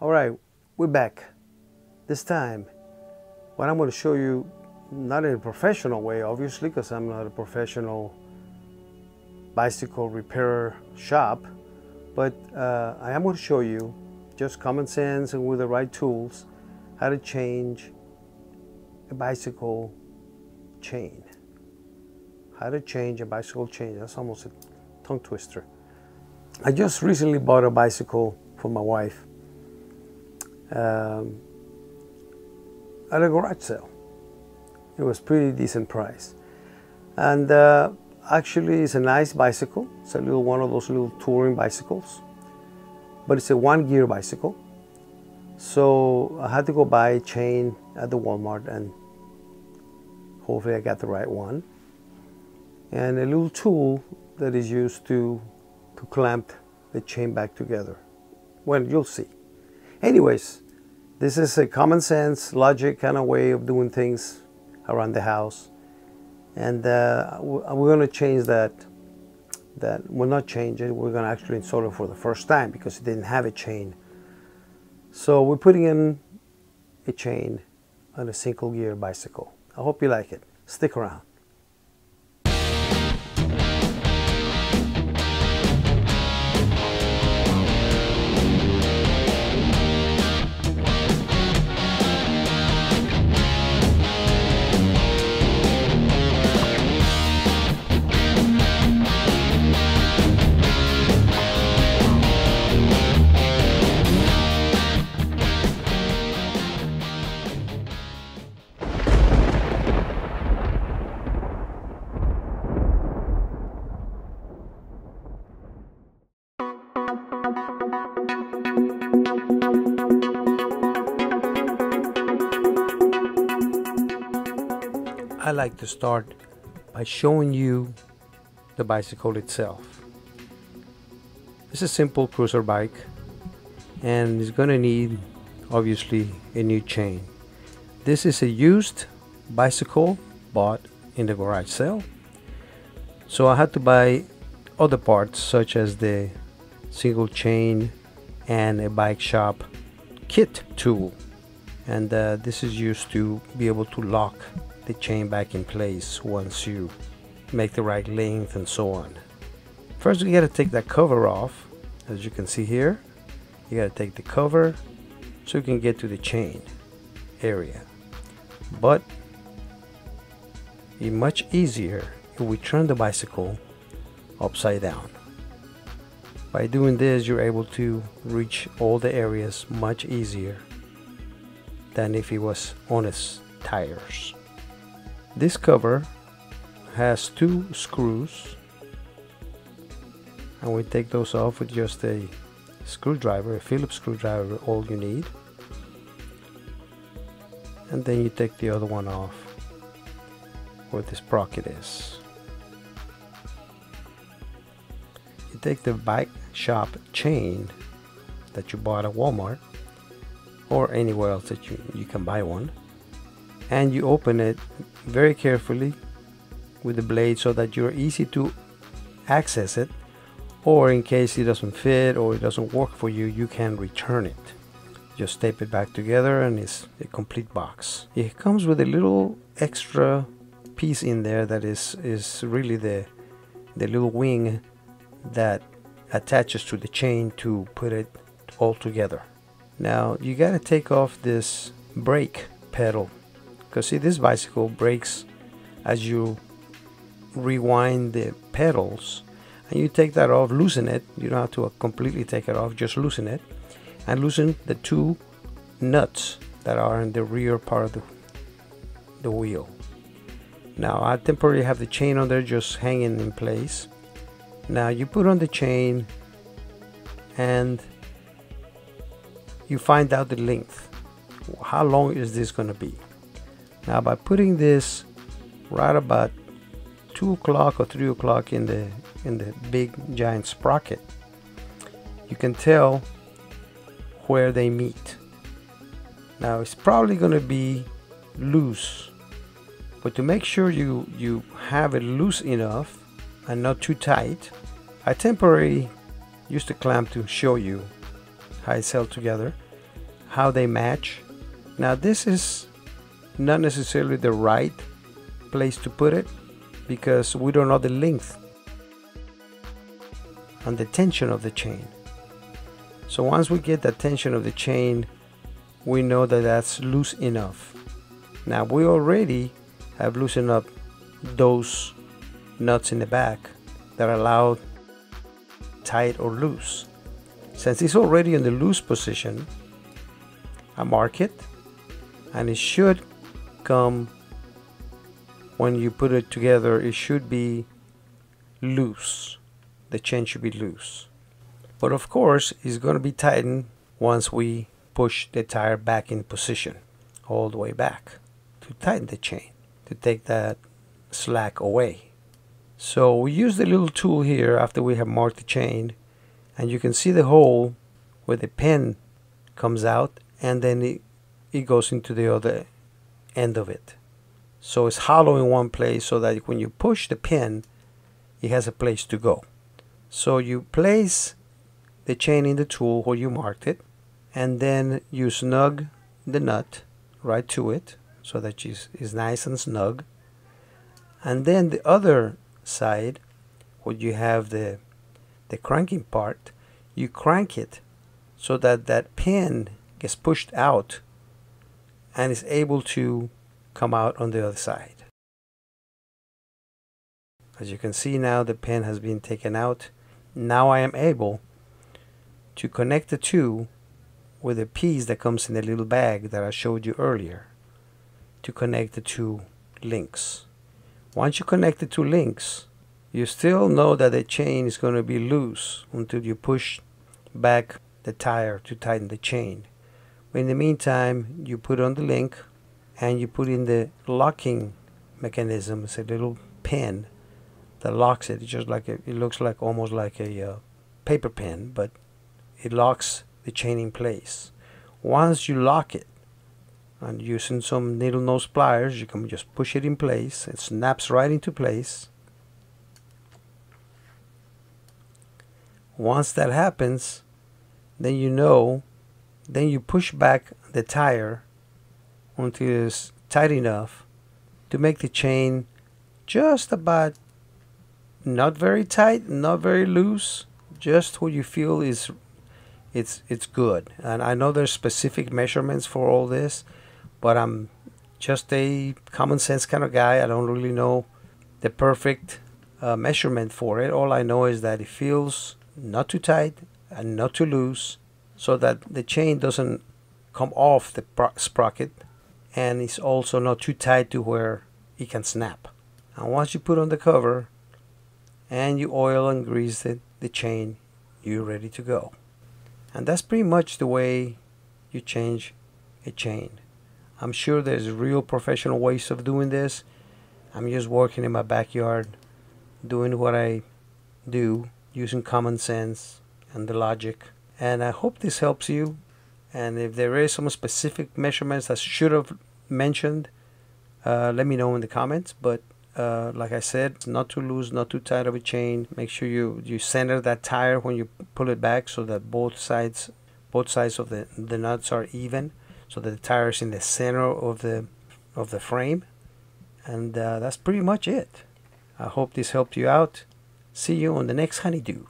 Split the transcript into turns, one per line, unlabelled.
All right, we're back. This time, what I'm going to show you, not in a professional way, obviously, because I'm not a professional bicycle repair shop, but I am going to show you, just common sense and with the right tools, how to change a bicycle chain. How to change a bicycle chain. That's almost a tongue twister. I just recently bought a bicycle for my wife at a garage sale. It was pretty decent price, and actually it's a nice bicycle. It's a little one of those little touring bicycles, but it's a one-gear bicycle. So I had to go buy a chain at the Walmart, and hopefully I got the right one, and a little tool that is used to clamp the chain back together. Well, you'll see. Anyways, this is a common sense, logic kind of way of doing things around the house, and we're going to change that. We'll not change it. We're going to actually install it for the first time because it didn't have a chain. So we're putting in a chain on a single gear bicycle. I hope you like it. Stick around. I like to start by showing you the bicycle itself. It's a simple cruiser bike, and it's going to need obviously a new chain. This is a used bicycle bought in the garage sale, so I had to buy other parts such as the single chain and a bike shop kit tool, and this is used to be able to lock the chain back in place once you make the right length and so on. First, we got to take that cover off. As you can see here, you got to take the cover so you can get to the chain area. But it's much easier if we turn the bicycle upside down. By doing this, you're able to reach all the areas much easier than if it was on its tires. This cover has two screws, and we take those off with just a screwdriver, a Phillips screwdriver, all you need. And then you take the other one off where the sprocket is. You take the bike shop chain that you bought at Walmart or anywhere else that you can buy one, and you open it very carefully with the blade so that you're easy to access it, or in case it doesn't fit or it doesn't work for you, you can return it. Just tape it back together and it's a complete box. It comes with a little extra piece in there that is really the little wing that attaches to the chain to put it all together. Now you got to take off this brake pedal, because see, this bicycle brakes as you rewind the pedals, and you take that off, loosen it. You don't have to completely take it off, just loosen it, and loosen the two nuts that are in the rear part of the wheel. Now I temporarily have the chain on there just hanging in place. Now you put on the chain and you find out the length. How long is this going to be? Now by putting this right about 2 o'clock or 3 o'clock in the big giant sprocket, you can tell where they meet. Now it's probably going to be loose, but to make sure you have it loose enough and not too tight, I temporarily used a clamp to show you how it's held together. how they match. Now this is not necessarily the right place to put it because we don't know the length and the tension of the chain. So once we get the tension of the chain, we know that that's loose enough. Now we already have loosened up those nuts in the back that are allowed tight or loose. Since it's already in the loose position, I mark it, and it should come, when you put it together, it should be loose. The chain should be loose. But of course, it's going to be tightened once we push the tire back in position, all the way back, to tighten the chain, to take that slack away. So we use the little tool here after we have marked the chain, and you can see the hole where the pin comes out, and then it goes into the other end of it. So it's hollow in one place so that when you push the pin, it has a place to go. So you place the chain in the tool where you marked it, and then you snug the nut right to it so that it is nice and snug. And then the other side, where you have the cranking part, you crank it so that that pin gets pushed out and is able to come out on the other side. As you can see now, the pin has been taken out. Now I am able to connect the two with a piece that comes in the little bag that I showed you earlier, to connect the two links. Once you connect the two links, you still know that the chain is going to be loose until you push back the tire to tighten the chain. But in the meantime, you put on the link and you put in the locking mechanism. It's a little pin that locks it. It's just like it looks like almost like a paper pin, but it locks the chain in place. Once you lock it, and using some needle nose pliers, you can just push it in place. It snaps right into place. Once that happens, then you push back the tire until it's tight enough to make the chain just about, not very tight, not very loose, just what you feel is it's good. And I know there's specific measurements for all this, but I'm just a common sense kind of guy. I don't really know the perfect measurement for it. All I know is that it feels not too tight and not too loose, so that the chain doesn't come off the sprocket, and it's also not too tight to where it can snap. And once you put on the cover and you oil and grease the chain, you're ready to go. And that's pretty much the way you change a chain. I'm sure there's real professional ways of doing this. I'm just working in my backyard, doing what I do, using common sense and the logic. And I hope this helps you. And if there is some specific measurements that I should have mentioned, let me know in the comments. But like I said, not too loose, not too tight of a chain. Make sure you center that tire when you pull it back, so that both sides of the nuts are even, so that the tire is in the center of the frame. And that's pretty much it. I hope this helped you out. See you on the next honeydew.